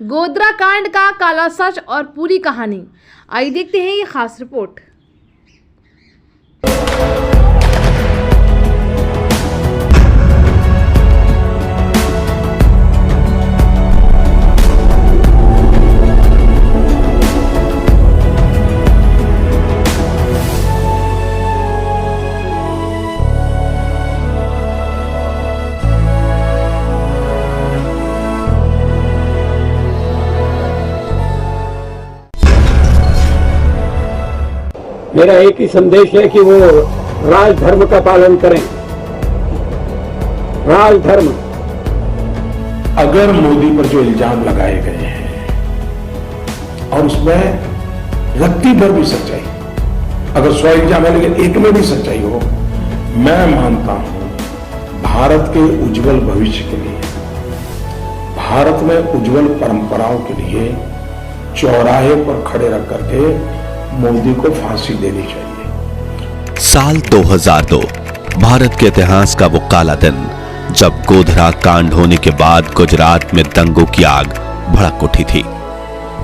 गोधरा कांड का काला सच और पूरी कहानी, आइए देखते हैं ये खास रिपोर्ट। मेरा एक ही संदेश है कि वो राजधर्म का पालन करें। राजधर्म। अगर मोदी पर जो इल्जाम लगाए गए हैं और उसमें रत्ती भर भी सच्चाई, अगर 100 इल्जाम है लेकिन एक में भी सच्चाई हो, मैं मानता हूं भारत के उज्जवल भविष्य के लिए, भारत में उज्जवल परंपराओं के लिए चौराहे पर खड़े रख करके मोदी को फांसी देनी चाहिए। साल 2002 भारत के इतिहास का वो काला दिन जब गोधरा कांड होने के बाद गुजरात में दंगों की आग भड़क उठी थी।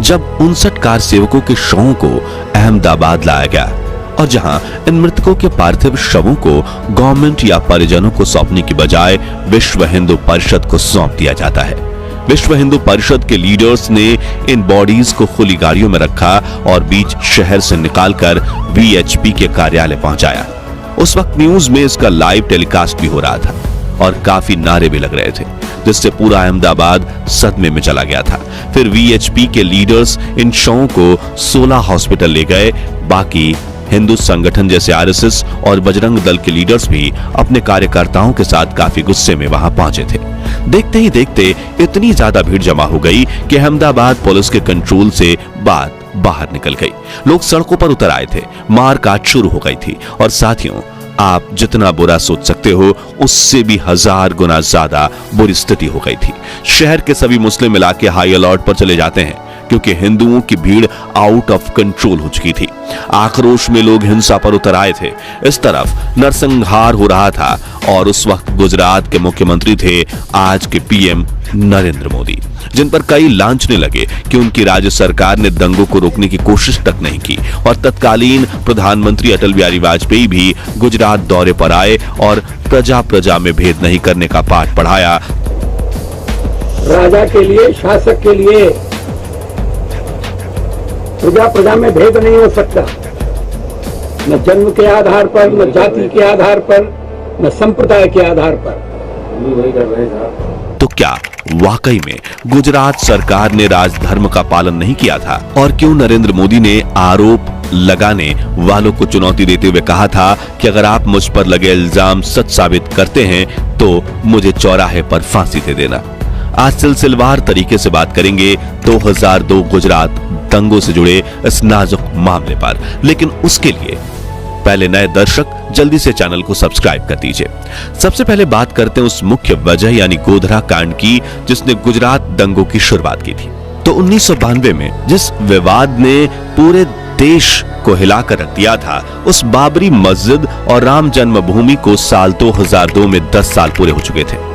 जब 59 कार सेवकों के शवों को अहमदाबाद लाया गया और जहां इन मृतकों के पार्थिव शवों को गवर्नमेंट या परिजनों को सौंपने की बजाय विश्व हिंदू परिषद को सौंप दिया जाता है। विश्व हिंदू परिषद के लीडर्स ने इन बॉडीज को खुली गाड़ियों में रखा और बीच शहर से निकालकर वीएचपी के कार्यालय पहुंचाया। उस वक्त न्यूज में इसका लाइव टेलीकास्ट भी हो रहा था और काफी नारे भी लग रहे थे, जिससे पूरा अहमदाबाद सदमे में चला गया था। फिर वीएचपी के लीडर्स इन शवों को 16 हॉस्पिटल ले गए। बाकी हिंदू संगठन जैसे आरएसएस और बजरंग दल के लीडर्स भी अपने कार्यकर्ताओं के साथ काफी गुस्से में वहां पहुंचे थे। देखते ही देखते इतनी ज्यादा भीड़ जमा हो गई कि अहमदाबाद पुलिस के कंट्रोल से बात बाहर निकल गई। लोग सड़कों पर उतर आए थे, मारकाट शुरू हो गई थी और साथियों, आप जितना बुरा सोच सकते हो उससे भी 1000 गुना ज्यादा बुरी स्थिति हो गई थी। शहर के सभी मुस्लिम इलाके हाई अलर्ट पर चले जाते हैं क्योंकि हिंदुओं की भीड़ आउट ऑफ कंट्रोल हो चुकी थी। आक्रोश में लोग हिंसा पर उतर आए थे। इस तरफ नरसंहार हो रहा था और उस वक्त गुजरात के मुख्यमंत्री थे आज के पीएम नरेंद्र मोदी, जिन पर कई लांछने लगे कि उनकी राज्य सरकार ने दंगों को रोकने की कोशिश तक नहीं की। और तत्कालीन प्रधानमंत्री अटल बिहारी वाजपेयी भी गुजरात दौरे पर आए और प्रजा प्रजा में भेद नहीं करने का पाठ पढ़ाया। राजा के लिए, शासक के लिए प्रजा प्रजा में भेद नहीं हो सकता, न जन्म के आधार पर, न जाति के आधार पर, न संप्रदाय के आधार पर। तो क्या वाकई में गुजरात सरकार ने राजधर्म का पालन नहीं किया था? और क्यों नरेंद्र मोदी ने आरोप लगाने वालों को चुनौती देते हुए कहा था कि अगर आप मुझ पर लगे इल्जाम सच साबित करते हैं तो मुझे चौराहे पर फांसी दे देना। आज सिलसिलेवार तरीके से बात करेंगे 2002 गुजरात दंगों से जुड़े इस नाजुक मामले पर, लेकिन उसके लिए पहले नए दर्शक जल्दी से चैनल को सब्सक्राइब कर दीजिए। सबसे पहले बात करते हैं उस मुख्य वजह यानी गोधरा कांड की जिसने गुजरात दंगों की शुरुआत की थी। तो 1992 में जिस विवाद ने पूरे देश को हिलाकर रख दिया था, उस बाबरी मस्जिद और राम जन्मभूमि को साल 2002 में 10 साल पूरे हो चुके थे।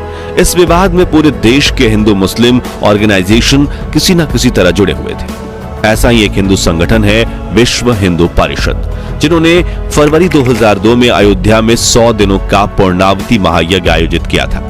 इस विवाद में पूरे देश के हिंदू मुस्लिम ऑर्गेनाइजेशन किसी न किसी तरह जुड़े हुए थे। ऐसा ही एक हिंदू संगठन है विश्व हिंदू परिषद, जिन्होंने फरवरी 2002 में अयोध्या में 100 दिनों का पूर्णावती महायज्ञ आयोजित किया था।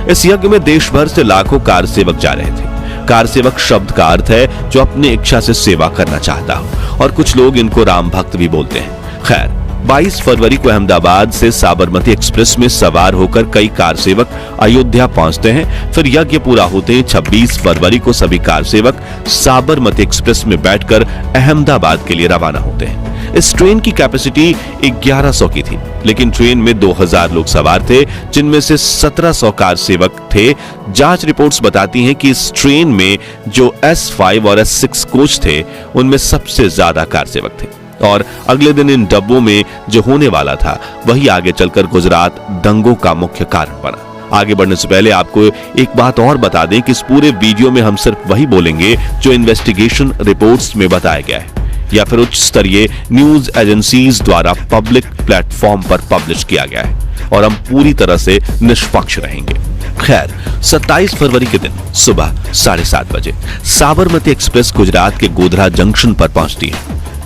इस यज्ञ में देश भर से लाखों कार सेवक जा रहे थे। कार सेवक शब्द का अर्थ है जो अपनी इच्छा से सेवा करना चाहता हो, और कुछ लोग इनको राम भक्त भी बोलते हैं। खैर, 22 फरवरी को अहमदाबाद से साबरमती एक्सप्रेस में सवार होकर कई कार सेवक अयोध्या पहुंचते हैं। फिर यज्ञ पूरा होते ही 26 फरवरी को सभी कार सेवक साबरमती एक्सप्रेस में बैठकर अहमदाबाद के लिए रवाना होते हैं। इस ट्रेन की कैपेसिटी 1100 की थी, लेकिन ट्रेन में 2000 लोग सवार थे, जिनमें से 1700 कार सेवक थे। जांच रिपोर्ट्स बताती हैं कि इस ट्रेन में जो S5 और S6 कोच थे, उनमें सबसे ज्यादा कार सेवक थे। और अगले दिन इन डब्बों में जो होने वाला था वही आगे चलकर गुजरात दंगों का मुख्य कारण बना। आगे बढ़ने से पहले आपको एक बात और बता दें कि इस पूरे वीडियो में हम सिर्फ वही बोलेंगे जो इन्वेस्टिगेशन रिपोर्ट्स में बताया गया है या फिर उच्च स्तरीय न्यूज एजेंसीज द्वारा पब्लिक प्लेटफॉर्म पर पब्लिश किया गया है, और हम पूरी तरह से निष्पक्ष रहेंगे। खैर 27 फरवरी के दिन सुबह 7:30 बजे साबरमती एक्सप्रेस गुजरात के गोधरा जंक्शन पर पहुंचती है,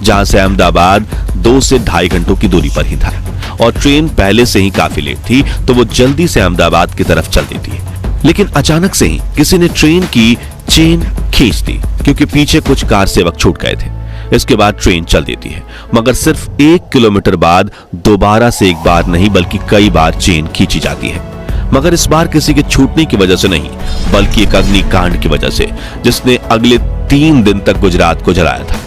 जहां से अहमदाबाद 2 से 2.5 घंटों की दूरी पर ही था और ट्रेन पहले से ही काफी लेट थी, तो वो जल्दी से अहमदाबाद की तरफ चल देती है। लेकिन अचानक से ही किसी ने ट्रेन की चेन खींच दी, क्योंकि पीछे कुछ कार सेवक छूट गए थे। इसके बाद ट्रेन चल देती है, मगर सिर्फ 1 किलोमीटर बाद दोबारा से एक बार नहीं बल्कि कई बार चेन खींची जाती है, मगर इस बार किसी के छूटने की वजह से नहीं, बल्कि एक अग्निकांड की वजह से, जिसने अगले 3 दिन तक गुजरात को जलाया था।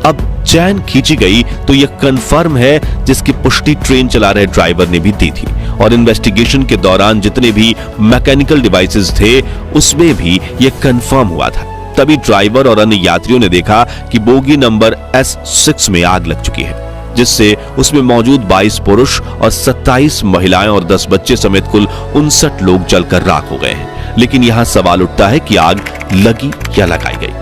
अब चैन खींची गई तो यह कंफर्म है, जिसकी पुष्टि ट्रेन चला रहे ड्राइवर ने भी दी थी, और इन्वेस्टिगेशन के दौरान जितने भी मैकेनिकल डिवाइसेस थे उसमें भी यह कंफर्म हुआ था। तभी ड्राइवर और अन्य यात्रियों ने देखा कि बोगी नंबर S6 में आग लग चुकी है, जिससे उसमें मौजूद 22 पुरुष और 27 महिलाएं और 10 बच्चे समेत कुल 59 लोग जलकर राख हो गए हैं। लेकिन यहां सवाल उठता है कि आग लगी या लगाई गई,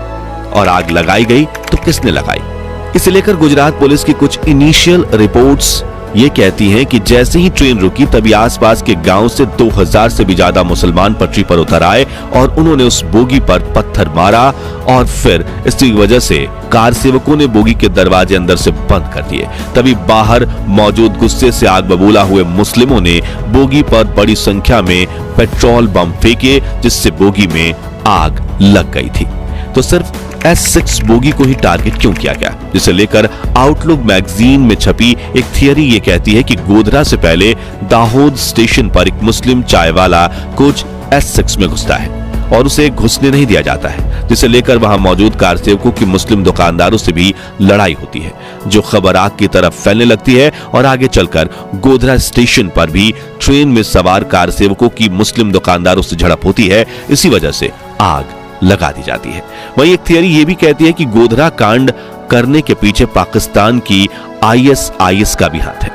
और आग लगाई गई तो किसने लगाई। इसे लेकर गुजरात पुलिस की कुछ इनिशियल रिपोर्ट्स ये कहती हैं कि जैसे ही ट्रेन रुकी तभी आसपास के गांव से 2000 से भी ज्यादा मुसलमान पटरी पर उतर आए और उन्होंने उस बोगी पर पत्थर मारा, और फिर इसकी वजह से कार सेवकों ने बोगी के दरवाजे अंदर से बंद कर दिए। तभी बाहर मौजूद गुस्से से आग बबूला हुए मुस्लिमों ने बोगी पर बड़ी संख्या में पेट्रोल बम फेंके, जिससे बोगी में आग लग गई थी। तो सिर्फ S6 बोगी को ही टारगेट क्यों किया गया, जिसे लेकर आउटलुक मैगजीन में छपी एक थियरी ये कहती है कि गोधरा से पहले दाहोद स्टेशन पर एक मुस्लिम चाय वाला कोच S6 में घुसता है और उसे घुसने नहीं दिया जाता है, जिसे लेकर वहां मौजूद कार सेवकों की मुस्लिम दुकानदारों से भी लड़ाई होती है, जो खबर आग की तरफ फैलने लगती है और आगे चलकर गोधरा स्टेशन पर भी ट्रेन में सवार कार सेवकों की मुस्लिम दुकानदारों से झड़प होती है। इसी वजह से आग लगा दी जाती है। वहीं एक थियरी ये भी कहती है कि गोधरा कांड करने के पीछे पाकिस्तान की ISIS का भी हाथ है।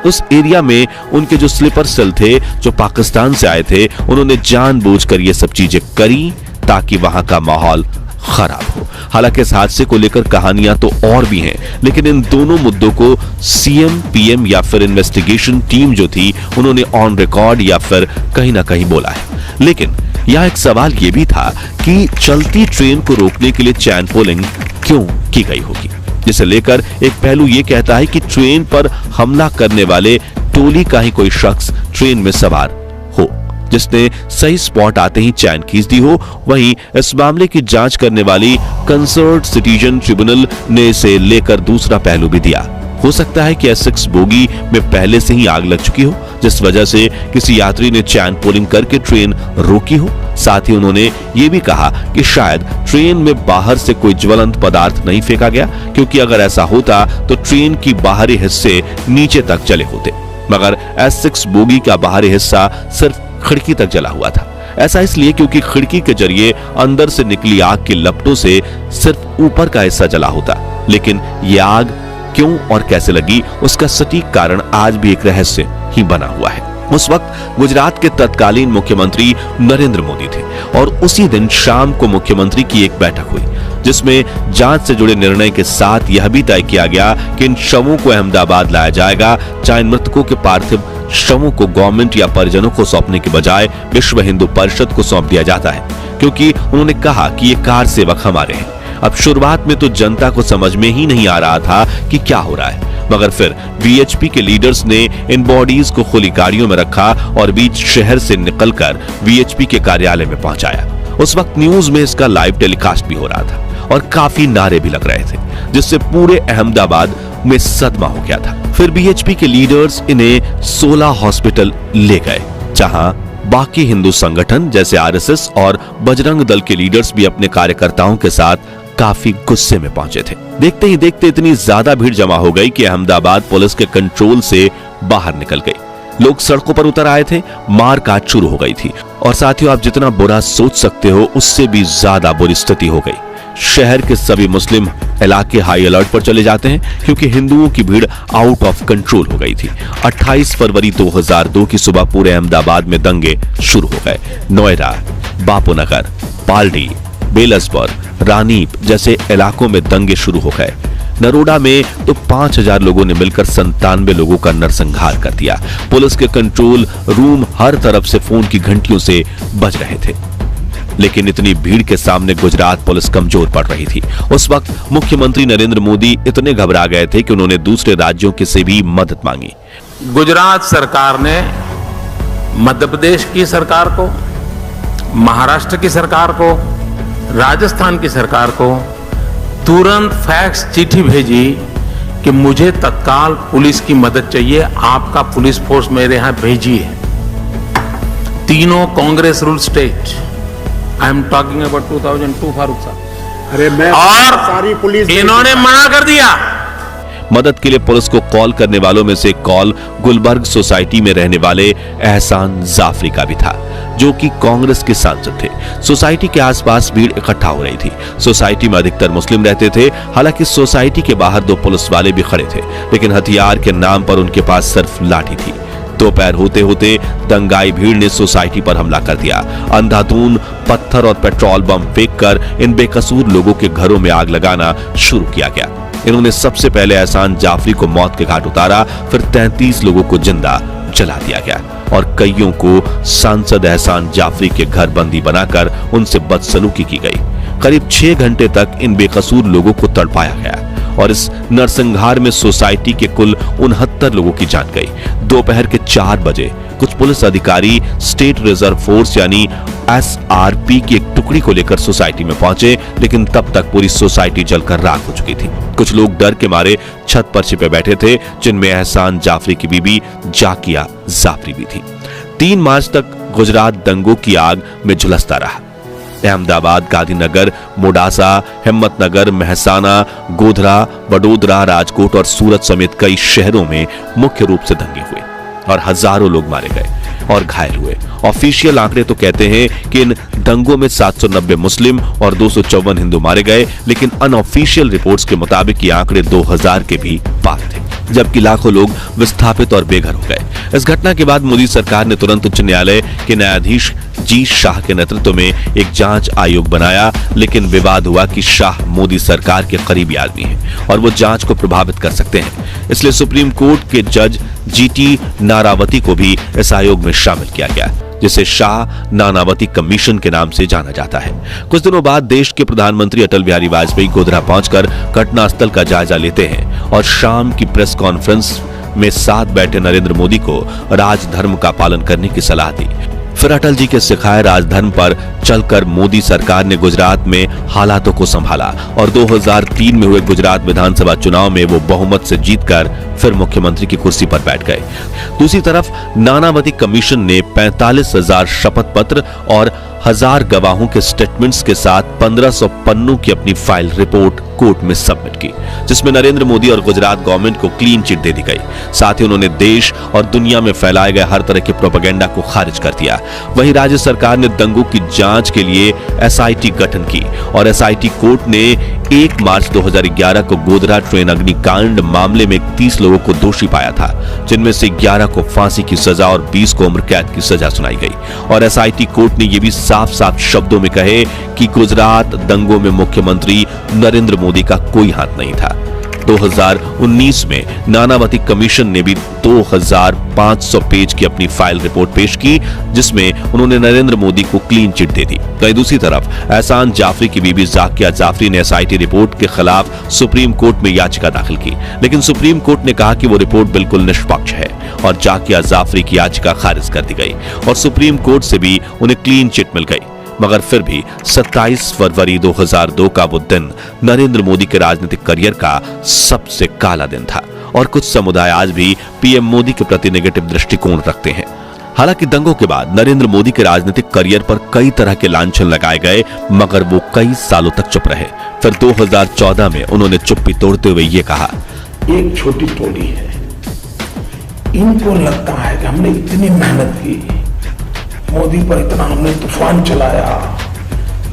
उस एरिया में उनके जो स्लीपर सेल थे जो पाकिस्तान से आए थे, उन्होंने जानबूझकर ये सब चीजें करी ताकि वहां का माहौल खराब हो। हालांकि इस हादसे को लेकर कहानियां तो और भी हैं, लेकिन इन दोनों मुद्दों को CM PM या फिर इन्वेस्टिगेशन टीम जो थी उन्होंने ऑन रिकॉर्ड या फिर कहीं ना कहीं बोला है। लेकिन यहां एक सवाल यह भी था कि चलती ट्रेन को रोकने के लिए चैन पुलिंग क्यों की गई होगी, जिसे लेकर एक पहलू यह कहता है कि ट्रेन पर हमला करने वाले टोली का ही कोई शख्स ट्रेन में सवार हो, जिसने सही स्पॉट आते ही चैन खींच दी हो। वहीं इस मामले की जांच करने वाली कंसर्न सिटीजन ट्रिब्यूनल ने इसे लेकर दूसरा पहलू भी दिया। हो सकता है कि S6 बोगी में पहले से ही आग लग चुकी हो, जिस वजह से किसी यात्री ने चैन पुलिंग करके ट्रेन रोकी हो। साथ ही उन्होंने ये भी कहा कि शायद ट्रेन में बाहर से कोई ज्वलंत पदार्थ नहीं फेंका गया, क्योंकि अगर ऐसा होता तो ट्रेन की बाहरी हिस्से नीचे तक जले होते, मगर S6 बोगी का बाहरी हिस्सा सिर्फ खिड़की तक जला हुआ था। ऐसा इसलिए क्योंकि खिड़की के जरिए अंदर से निकली आग की लपटों से सिर्फ ऊपर का हिस्सा जला होता। लेकिन यह आग क्यों और कैसे लगी, उसका सटीक कारण आज भी एक रहस्य ही बना हुआ है। उस वक्त गुजरात के तत्कालीन मुख्यमंत्री नरेंद्र मोदी थे और उसी दिन शाम को मुख्यमंत्री की एक बैठक हुई, जिसमें जांच से जुड़े निर्णय के साथ यह भी तय किया गया कि इन शवों को अहमदाबाद लाया जाएगा, चाहे मृतकों के पार्थिव शवों को गवर्नमेंट या परिजनों को सौंपने के बजाय विश्व हिंदू परिषद को सौंप दिया जाता है, क्योंकि उन्होंने कहा कि ये कार सेवक हमारे हैं। अब शुरुआत में तो जनता को समझ में ही नहीं आ रहा था कि क्या हो रहा है, मगर फिर VHP के लीडर्स ने इन बॉडीज को खुली गाड़ियों में रखा और बीच शहर से निकलकर VHP के कार्यालय में पहुंचाया। उस वक्त न्यूज में इसका लाइव टेलीकास्ट भी हो रहा था और काफी नारे भी लग रहे थे, जिससे पूरे अहमदाबाद में सदमा हो गया था। फिर VHP के लीडर्स इन्हें 16 हॉस्पिटल ले गए, जहां बाकी हिंदू संगठन जैसे RSS और बजरंग दल के लीडर्स भी अपने कार्यकर्ताओं के साथ काफी गुस्से में पहुंचे थे। देखते ही देखते इतनी ज्यादा भीड़ जमा हो गई कि अहमदाबाद पुलिस के कंट्रोल से बाहर निकल गई। लोग सड़कों पर उतर आए थे, मार काट शुरू हो गई थी और साथियों आप जितना बुरा सोच सकते हो उससे भी ज्यादा बुरी स्थिति हो गई। शहर के सभी मुस्लिम इलाके हाई अलर्ट पर चले जाते हैं, क्योंकि हिंदुओं की भीड़ आउट ऑफ कंट्रोल हो गई थी। 28 फरवरी 2002 की सुबह पूरे अहमदाबाद में दंगे शुरू हो गए। नोएडा, बापूनगर, पालड़ी, बेलसपुर, रानीप जैसे इलाकों में दंगे शुरू हो गए। नरोडा में तो 5000 लोगों ने मिलकर 97 लोगों का नरसंहार कर दिया। पुलिस के कंट्रोल रूम हर तरफ से फोन की घंटियों से बज रहे थे, लेकिन इतनी भीड़ के सामने गुजरात पुलिस कमजोर पड़ रही थी। उस वक्त मुख्यमंत्री नरेंद्र मोदी इतने घबरा गए थे कि उन्होंने दूसरे राज्यों की से भी मदद मांगी। गुजरात सरकार ने मध्य प्रदेश की सरकार को, महाराष्ट्र की सरकार को, राजस्थान की सरकार को तुरंत फैक्स चिट्ठी भेजी कि मुझे तत्काल पुलिस की मदद चाहिए, आपका पुलिस फोर्स मेरे यहां भेजिए। तीनों Congress rule state, I am talking about 2002 Farooq साहब। अरे मैं और सारी पुलिस इन्होंने मना कर दिया। मदद के लिए पुलिस को कॉल करने वालों में से एक कॉल गुलबर्ग सोसाइटी में रहने वाले एहसान जाफरी का भी था, जो कि कांग्रेस के सांसद थे। सोसाइटी के आसपास भीड़ इकट्ठा हो रही थी। सोसाइटी में अधिकतर मुस्लिम रहते थे। हालांकि सोसाइटी के बाहर 2 पुलिस वाले भी खड़े थे, लेकिन हथियार के नाम पर उनके पास सिर्फ लाठी थी। दोपहर होते होते दंगाई भीड़ ने सोसाइटी पर हमला कर दिया। अंधाधुंध पत्थर और पेट्रोल बम फेंककर इन बेकसूर लोगों के घरों में आग लगाना शुरू किया गया। इन्होंने सबसे पहले एहसान जाफरी को मौत के घाट उतारा, फिर 33 लोगों को जिंदा जला दिया गया और कईयों को सांसद एहसान जाफरी के घर बंदी बनाकर उनसे बदसलूकी की गई। करीब 6 घंटे तक इन बेकसूर लोगों को तड़पाया गया और इस नरसंहार में सोसाइटी के कुल 69 लोगों की जान गई। दोपहर के 4 बजे कुछ पुलिस अधिकारी स्टेट रिजर्व फोर्स यानी SRP की एक टुकड़ी को लेकर सोसाइटी में पहुंचे, लेकिन तब तक पूरी सोसाइटी जलकर राख हो चुकी थी। कुछ लोग डर के मारे छत पर छिपे बैठे थे, जिनमें एहसान जाफरी की बीबी जाकिया जाफरी भी थी। 3 मार्च तक गुजरात दंगों की आग में झुलसता रहा। अहमदाबाद, गांधीनगर, मोडासा, हिम्मतनगर, महसाना, गोधरा, बडोदरा, राजकोट और सूरत समेत कई शहरों में मुख्य रूप से दंगे हुए और हजारों लोग मारे गए और घायल हुए। ऑफिशियल आंकड़े तो कहते हैं कि इन दंगों में 790 मुस्लिम और 254 हिंदू मारे गए, लेकिन अनऑफिशियल रिपोर्ट्स के मुताबिक ये आंकड़े 2000 के भी पार थे, जबकि लाखों लोग विस्थापित और बेघर हो गए। इस घटना के बाद मोदी सरकार ने तुरंत उच्च न्यायालय के न्यायाधीश जी शाह के नेतृत्व में एक जांच आयोग बनाया, लेकिन विवाद हुआ कि शाह मोदी सरकार के करीबी आदमी हैं और वो जांच को प्रभावित कर सकते हैं। इसलिए सुप्रीम कोर्ट के जज GT नारावती को भी इस आयोग में शामिल किया गया, जिसे शाह नानावती कमीशन के नाम से जाना जाता है। कुछ दिनों बाद देश के प्रधानमंत्री अटल बिहारी वाजपेयी गोधरा पहुंचकर घटनास्थल का जायजा लेते हैं और शाम की प्रेस कॉन्फ्रेंस में साथ बैठे नरेंद्र मोदी को राजधर्म का पालन करने की सलाह दी। फिर अटल जी के सिखाए राजधर्म पर चलकर मोदी सरकार ने गुजरात में हालातों को संभाला और 2003 में हुए गुजरात विधानसभा चुनाव में वो बहुमत से जीतकर फिर मुख्यमंत्री की कुर्सी पर बैठ गए। दूसरी तरफ नानावती कमीशन ने 45,000 शपथ पत्र और 1000 गवाहों के स्टेटमेंट्स के साथ 1500 पन्नों की अपनी फाइल रिपोर्ट कोर्ट में सबमिट की, जिसमें नरेंद्र मोदी और गुजरात गवर्नमेंट को क्लीन चिट दे दी गई। साथ ही उन्होंने देश और दुनिया में फैलाए गए हर तरह के प्रोपेगेंडा को खारिज कर दिया। वहीं राज्य सरकार ने दंगों की जांच के लिए SIT गठन की और SIT कोर्ट ने 1 मार्च 2011 को गोधरा ट्रेन अग्निकांड मामले में 30 लोगों को दोषी पाया था, जिनमें से 11 को फांसी की सजा और 20 को उम्र कैद की सजा सुनाई गई। और SIT कोर्ट ने यह भी साफ साफ शब्दों में कहे कि गुजरात दंगों में मुख्यमंत्री नरेंद्र मोदी का कोई हाथ नहीं था। 2019 में नानावती कमीशन ने भी 2500 पेज की अपनी फाइल रिपोर्ट पेश की, जिसमें उन्होंने नरेंद्र मोदी को क्लीन चिट दे दी। वहीं दूसरी तरफ एहसान जाफरी की बीबी जाकिया जाफरी ने SIT रिपोर्ट के खिलाफ सुप्रीम कोर्ट में याचिका दाखिल की, लेकिन सुप्रीम कोर्ट ने कहा कि वो रिपोर्ट बिल्कुल निष्पक्ष है और जाकिया जाफरी की याचिका खारिज कर दी गई और सुप्रीम कोर्ट से भी उन्हें क्लीन चिट मिल गई। मगर फिर भी 27 फरवरी 2002 का वो दिन नरेंद्र मोदी के राजनीतिक करियर का सबसे काला दिन था और कुछ समुदाय आज भी PM मोदी के प्रति नेगेटिव दृष्टिकोण रखते हैं। हालांकि दंगों के बाद नरेंद्र मोदी के राजनीतिक करियर पर कई तरह के लांछन लगाए गए, मगर वो कई सालों तक चुप रहे। फिर 2014 में उन्होंने चुप्पी तोड़ते हुए ये कहा, एक छोटी टोली है, इनको लगता है कि हमने इतनी मेहनत की, मोदी पर इतना हमने तूफान चलाया,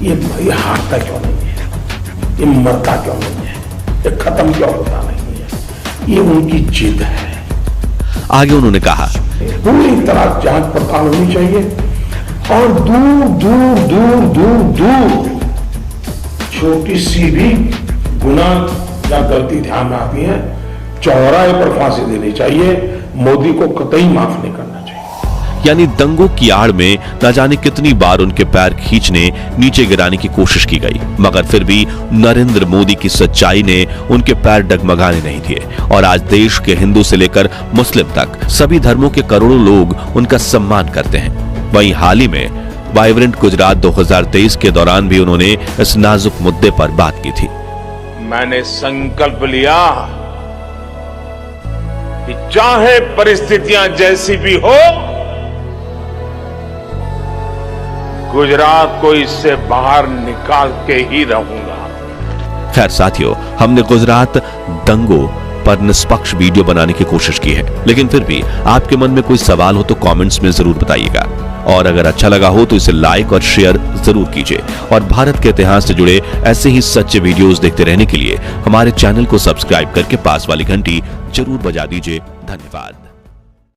ये हारता क्यों नहीं है, ये मरता क्यों नहीं है, ये खत्म क्यों होता नहीं है, ये उनकी जिद है। आगे उन्होंने कहा, पूरी तरह जांच पड़ताल होनी चाहिए और दूर दूर दूर दूर दूर छोटी सी भी गुनाह जब गलती ध्यान में आती है चौराहे पर फांसी देनी चाहिए, मोदी को कतई माफ नहीं करना चाहिए। यानी दंगों की आड़ में न जाने कितनी बार उनके पैर खींचने, नीचे गिराने की कोशिश की गई, मगर फिर भी नरेंद्र मोदी की सच्चाई ने उनके पैर डगमगाने नहीं दिए और आज देश के हिंदू से लेकर मुस्लिम तक सभी धर्मों के करोड़ों लोग उनका सम्मान करते हैं। वहीं हाल ही में वाइब्रेंट गुजरात 2023 के दौरान भी उन्होंने इस नाजुक मुद्दे पर बात की थी। मैंने संकल्प लिया कि चाहे परिस्थितियां जैसी भी हो, गुजरात को इससे बाहर निकाल के ही रहूंगा। खैर साथियों, हमने गुजरात दंगों पर निष्पक्ष वीडियो बनाने की कोशिश की है, लेकिन फिर भी आपके मन में कोई सवाल हो तो कमेंट्स में जरूर बताइएगा और अगर अच्छा लगा हो तो इसे लाइक और शेयर जरूर कीजिए और भारत के इतिहास से जुड़े ऐसे ही सच्चे वीडियोस देखते रहने के लिए हमारे चैनल को सब्सक्राइब करके पास वाली घंटी जरूर बजा दीजिए। धन्यवाद।